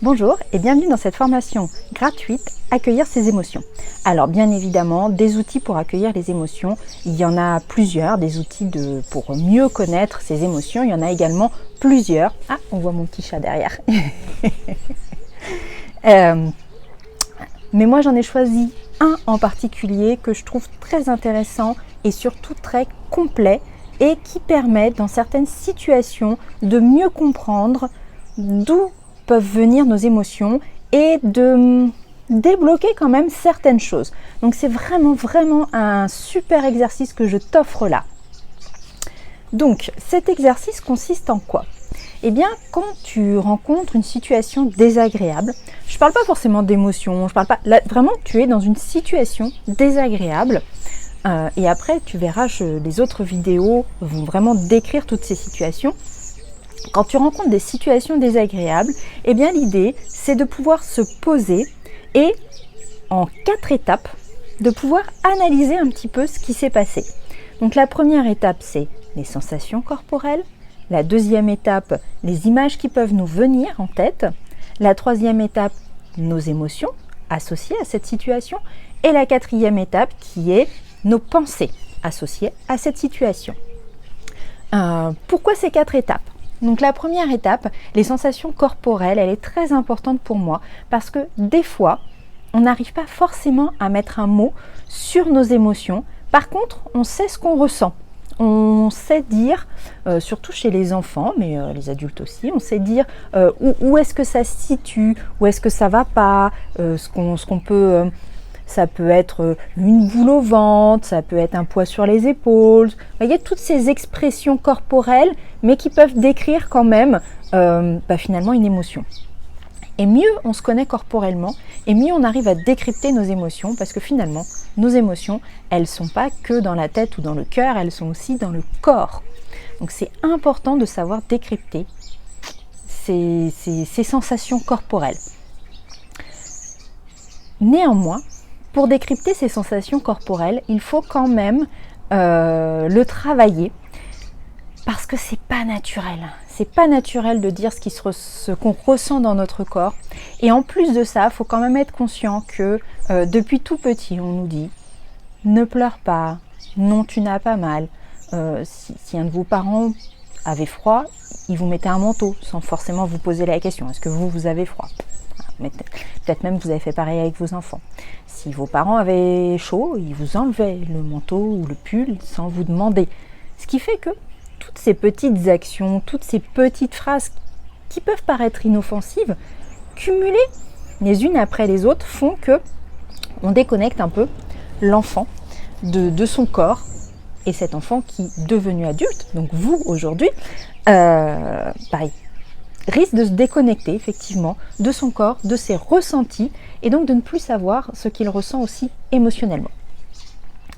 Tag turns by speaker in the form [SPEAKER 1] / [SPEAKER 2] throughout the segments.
[SPEAKER 1] Bonjour et bienvenue dans cette formation gratuite Accueillir ses émotions. Alors bien évidemment, des outils pour accueillir les émotions, il y en a plusieurs, des outils pour mieux connaître ses émotions, il y en a également plusieurs. Ah, on voit mon petit chat derrière. Mais moi j'en ai choisi un en particulier que je trouve très intéressant et surtout très complet et qui permet dans certaines situations de mieux comprendre d'où peuvent venir nos émotions et de débloquer quand même certaines choses. Donc c'est vraiment un super exercice que je t'offre là. Donc cet exercice consiste en quoi ? Eh bien, quand tu rencontres une situation désagréable, je ne parle pas forcément d'émotion, je parle pas, là, vraiment tu es dans une situation désagréable et après tu verras, les autres vidéos vont vraiment décrire toutes ces situations. Quand tu rencontres des situations désagréables, eh bien l'idée c'est de pouvoir se poser et en 4 étapes de pouvoir analyser un petit peu ce qui s'est passé. Donc la première étape c'est les sensations corporelles, la deuxième étape les images qui peuvent nous venir en tête, la troisième étape nos émotions associées à cette situation et la quatrième étape qui est nos pensées associées à cette situation. Pourquoi ces 4 étapes ? Donc la première étape, les sensations corporelles, elle est très importante pour moi parce que des fois, on n'arrive pas forcément à mettre un mot sur nos émotions. Par contre, on sait ce qu'on ressent. On sait dire, surtout chez les enfants, mais les adultes aussi, on sait dire où est-ce que ça se situe, où est-ce que ça va pas, ce qu'on peut... ça peut être une boule au ventre, ça peut être un poids sur les épaules. Vous voyez, toutes ces expressions corporelles, mais qui peuvent décrire quand même finalement une émotion. Et mieux on se connaît corporellement, et mieux on arrive à décrypter nos émotions, parce que finalement, nos émotions, elles ne sont pas que dans la tête ou dans le cœur, elles sont aussi dans le corps. Donc c'est important de savoir décrypter ces sensations corporelles. Néanmoins, pour décrypter ces sensations corporelles, il faut quand même le travailler parce que c'est pas naturel. C'est pas naturel de dire ce qu'on ressent dans notre corps. Et en plus de ça, il faut quand même être conscient que depuis tout petit, on nous dit « ne pleure pas, non tu n'as pas mal ». Si un de vos parents avait froid, il vous mettait un manteau sans forcément vous poser la question « est-ce que vous avez froid ?» Peut-être même vous avez fait pareil avec vos enfants. Si vos parents avaient chaud, ils vous enlevaient le manteau ou le pull sans vous demander. Ce qui fait que toutes ces petites actions, toutes ces petites phrases qui peuvent paraître inoffensives, cumulées les unes après les autres, font que on déconnecte un peu l'enfant de son corps et cet enfant qui est devenu adulte, donc vous aujourd'hui, risque de se déconnecter effectivement de son corps, de ses ressentis et donc de ne plus savoir ce qu'il ressent aussi émotionnellement.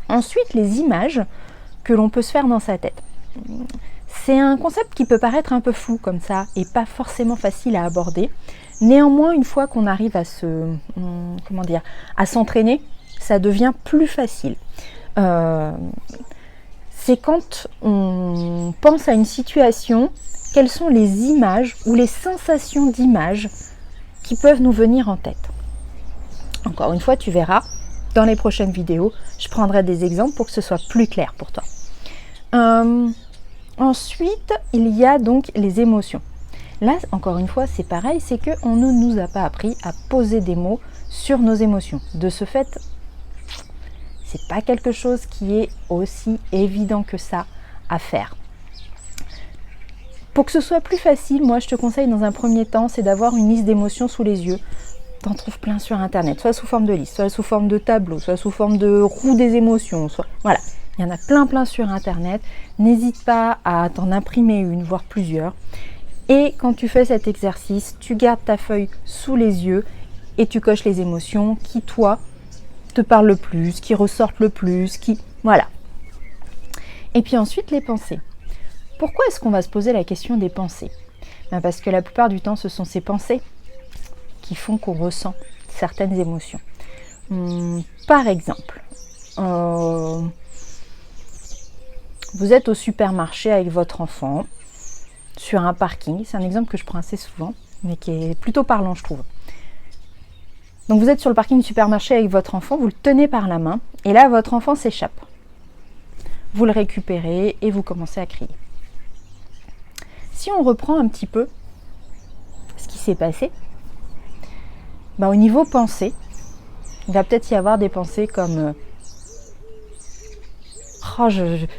[SPEAKER 1] Ensuite, les images que l'on peut se faire dans sa tête. C'est un concept qui peut paraître un peu flou comme ça et pas forcément facile à aborder. Néanmoins, une fois qu'on arrive à s'entraîner, ça devient plus facile. C'est quand on pense à une situation, quelles sont les images ou les sensations d'images qui peuvent nous venir en tête. Encore une fois, tu verras, dans les prochaines vidéos, je prendrai des exemples pour que ce soit plus clair pour toi. Ensuite, il y a donc les émotions. Là, encore une fois, c'est pareil, c'est qu'on ne nous a pas appris à poser des mots sur nos émotions. De ce fait, c'est pas quelque chose qui est aussi évident que ça à faire. Pour que ce soit plus facile, moi je te conseille dans un premier temps, c'est d'avoir une liste d'émotions sous les yeux. T'en trouves plein sur internet, soit sous forme de liste, soit sous forme de tableau, soit sous forme de roue des émotions, voilà. Il y en a plein sur internet. N'hésite pas à t'en imprimer une, voire plusieurs. Et quand tu fais cet exercice, tu gardes ta feuille sous les yeux et tu coches les émotions qui, toi, te parlent le plus, qui ressortent le plus, voilà. Et puis ensuite, les pensées. Pourquoi est-ce qu'on va se poser la question des pensées ? Parce que la plupart du temps, ce sont ces pensées qui font qu'on ressent certaines émotions. Par exemple, vous êtes au supermarché avec votre enfant, sur un parking, c'est un exemple que je prends assez souvent. mais qui est plutôt parlant, je trouve. Donc vous êtes sur le parking du supermarché avec votre enfant, vous le tenez par la main, et là votre enfant s'échappe. Vous le récupérez et vous commencez à crier. Si on reprend un petit peu ce qui s'est passé, au niveau pensée, il va peut-être y avoir des pensées comme oh,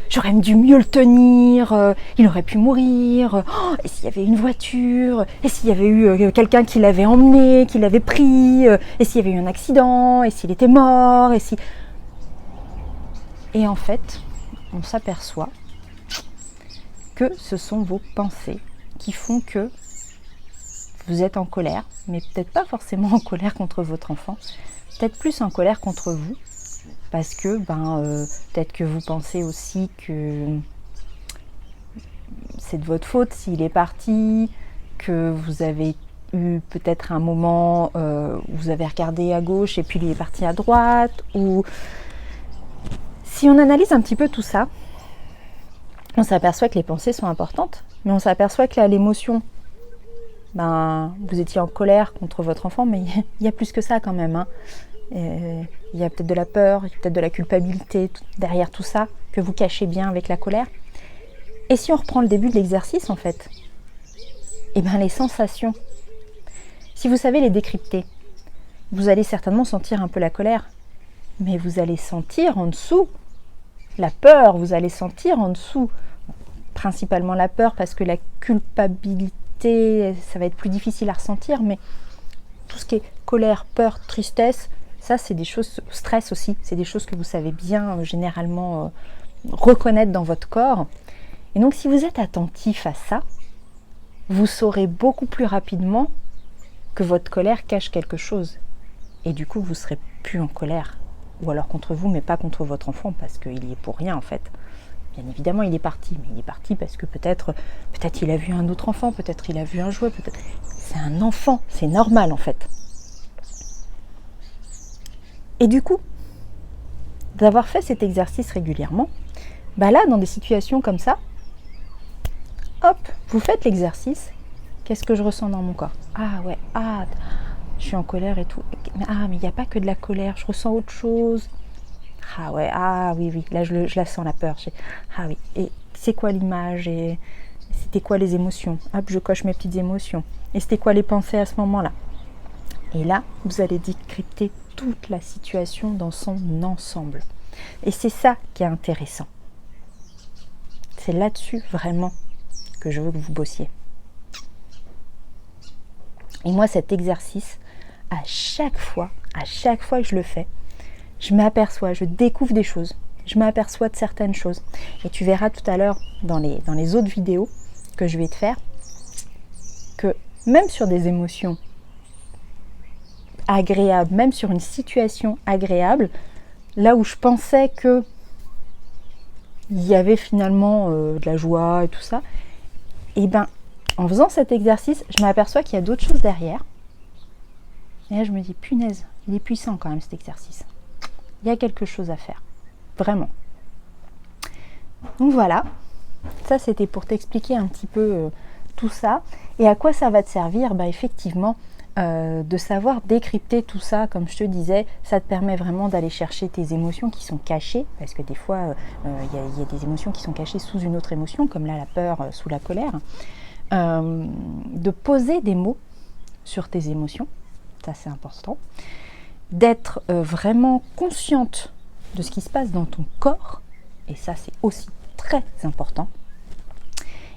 [SPEAKER 1] j'aurais dû mieux le tenir, il aurait pu mourir, et s'il y avait une voiture, et s'il y avait eu quelqu'un qui l'avait emmené, qui l'avait pris, et s'il y avait eu un accident, et s'il était mort, et si... Et en fait, on s'aperçoit que ce sont vos pensées qui font que vous êtes en colère, mais peut-être pas forcément en colère contre votre enfant, peut-être plus en colère contre vous, parce que peut-être que vous pensez aussi que c'est de votre faute s'il est parti, que vous avez eu peut-être un moment où vous avez regardé à gauche et puis il est parti à droite, ou si on analyse un petit peu tout ça, on s'aperçoit que les pensées sont importantes, mais on s'aperçoit que là, l'émotion, vous étiez en colère contre votre enfant, mais il y a plus que ça quand même, hein. Il y a peut-être de la peur, il y a peut-être de la culpabilité derrière tout ça, que vous cachez bien avec la colère. Et si on reprend le début de l'exercice, en fait, les sensations, si vous savez les décrypter, vous allez certainement sentir un peu la colère, mais vous allez sentir en dessous la peur, vous allez sentir en dessous, principalement la peur, parce que la culpabilité, ça va être plus difficile à ressentir, mais tout ce qui est colère, peur, tristesse, ça, c'est des choses, stress aussi, c'est des choses que vous savez bien généralement reconnaître dans votre corps. Et donc, si vous êtes attentif à ça, vous saurez beaucoup plus rapidement que votre colère cache quelque chose. Et du coup, vous ne serez plus en colère. Ou alors contre vous, mais pas contre votre enfant, parce qu'il y est pour rien en fait. Bien évidemment, il est parti, mais il est parti parce que peut-être il a vu un autre enfant, peut-être il a vu un jouet, peut-être... C'est un enfant, c'est normal en fait. Et du coup, d'avoir fait cet exercice régulièrement, là, dans des situations comme ça, hop, vous faites l'exercice. Qu'est-ce que je ressens dans mon corps? Ah ouais, je suis en colère et tout. Mais il n'y a pas que de la colère, je ressens autre chose. Ah ouais, oui, là je la sens la peur. Ah oui, et c'est quoi l'image? Et c'était quoi les émotions? Hop, je coche mes petites émotions. Et c'était quoi les pensées à ce moment-là? Et là, vous allez décrypter toute la situation dans son ensemble. Et c'est ça qui est intéressant. C'est là-dessus vraiment que je veux que vous bossiez. Et moi, cet exercice, à chaque fois que je le fais, je m'aperçois, je découvre des choses, je m'aperçois de certaines choses. Et tu verras tout à l'heure dans les autres vidéos que je vais te faire, que même sur des émotions agréable, même sur une situation agréable, là où je pensais que il y avait finalement de la joie et tout ça, et en faisant cet exercice, je m'aperçois qu'il y a d'autres choses derrière. Et là, je me dis, punaise, il est puissant quand même cet exercice. Il y a quelque chose à faire, vraiment. Donc voilà, ça c'était pour t'expliquer un petit peu tout ça. Et à quoi ça va te servir? Effectivement, de savoir décrypter tout ça, comme je te disais, ça te permet vraiment d'aller chercher tes émotions qui sont cachées, parce que des fois, y a des émotions qui sont cachées sous une autre émotion, comme là la peur sous la colère. De poser des mots sur tes émotions, ça c'est important. D'être vraiment consciente de ce qui se passe dans ton corps, et ça c'est aussi très important.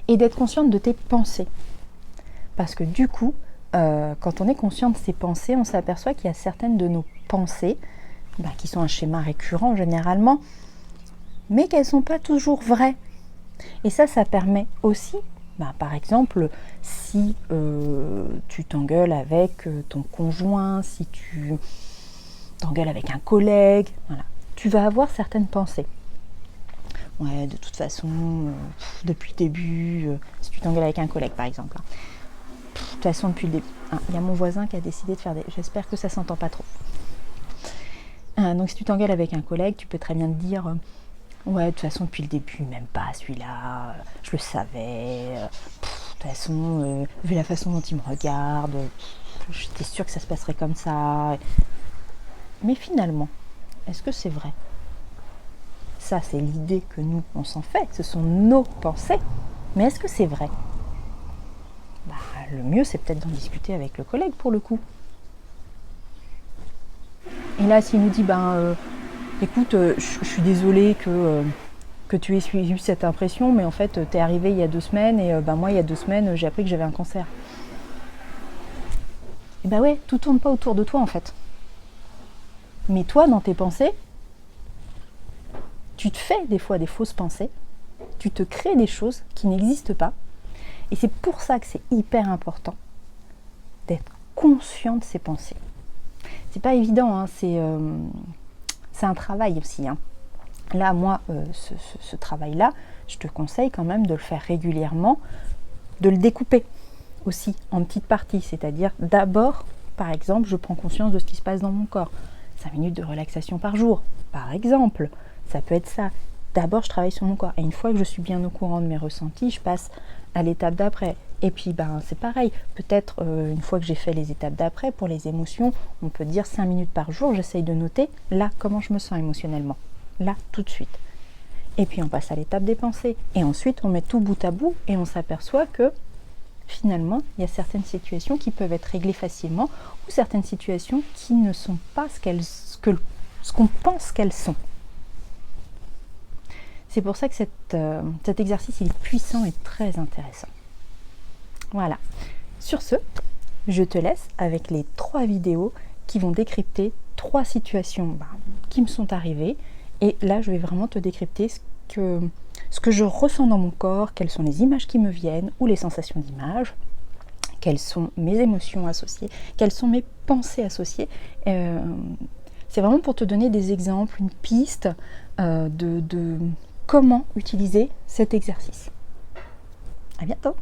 [SPEAKER 1] Et d'être consciente de tes pensées. Parce que du coup, quand on est conscient de ses pensées, on s'aperçoit qu'il y a certaines de nos pensées qui sont un schéma récurrent généralement, mais qu'elles ne sont pas toujours vraies. Et ça permet aussi, par exemple, si tu t'engueules avec ton conjoint, si tu t'engueules avec un collègue, voilà, tu vas avoir certaines pensées. Ouais, de toute façon, depuis le début, si tu t'engueules avec un collègue par exemple, de toute façon, depuis le début, il y a mon voisin qui a décidé de faire des... J'espère que ça s'entend pas trop. Donc si tu t'engueules avec un collègue, tu peux très bien te dire ouais, de toute façon, depuis le début, même pas celui-là, je le savais, toute façon, vu la façon dont il me regarde, j'étais sûre que ça se passerait comme ça. Mais finalement, est-ce que c'est vrai? Ça, c'est l'idée que nous, on s'en fait. Ce sont nos pensées. Mais est-ce que c'est vrai? Le mieux, c'est peut-être d'en discuter avec le collègue pour le coup. Et là, s'il nous dit, écoute, je suis désolée que tu aies eu cette impression, mais en fait, t'es arrivé il y a 2 semaines, et moi, il y a 2 semaines, j'ai appris que j'avais un cancer. Et ouais, tout tourne pas autour de toi, en fait. Mais toi, dans tes pensées, tu te fais des fois des fausses pensées, tu te crées des choses qui n'existent pas, et c'est pour ça que c'est hyper important d'être conscient de ses pensées. C'est pas évident, hein, c'est un travail aussi. Hein. Là, moi, ce travail-là, je te conseille quand même de le faire régulièrement, de le découper aussi en petites parties. C'est-à-dire, d'abord, par exemple, je prends conscience de ce qui se passe dans mon corps. 5 minutes de relaxation par jour, par exemple. Ça peut être ça. D'abord, je travaille sur mon corps. Et une fois que je suis bien au courant de mes ressentis, je passe à l'étape d'après. Et puis, c'est pareil. Peut-être, une fois que j'ai fait les étapes d'après, pour les émotions, on peut dire 5 minutes par jour, j'essaye de noter, là, comment je me sens émotionnellement. Là, tout de suite. Et puis, on passe à l'étape des pensées. Et ensuite, on met tout bout à bout et on s'aperçoit que, finalement, il y a certaines situations qui peuvent être réglées facilement ou certaines situations qui ne sont pas ce qu'on pense qu'elles sont. C'est pour ça que cet exercice il est puissant et très intéressant. Voilà. Sur ce, je te laisse avec les 3 vidéos qui vont décrypter 3 situations qui me sont arrivées. Et là, je vais vraiment te décrypter ce que je ressens dans mon corps, quelles sont les images qui me viennent ou les sensations d'image, quelles sont mes émotions associées, quelles sont mes pensées associées. C'est vraiment pour te donner des exemples, une piste de comment utiliser cet exercice. À bientôt!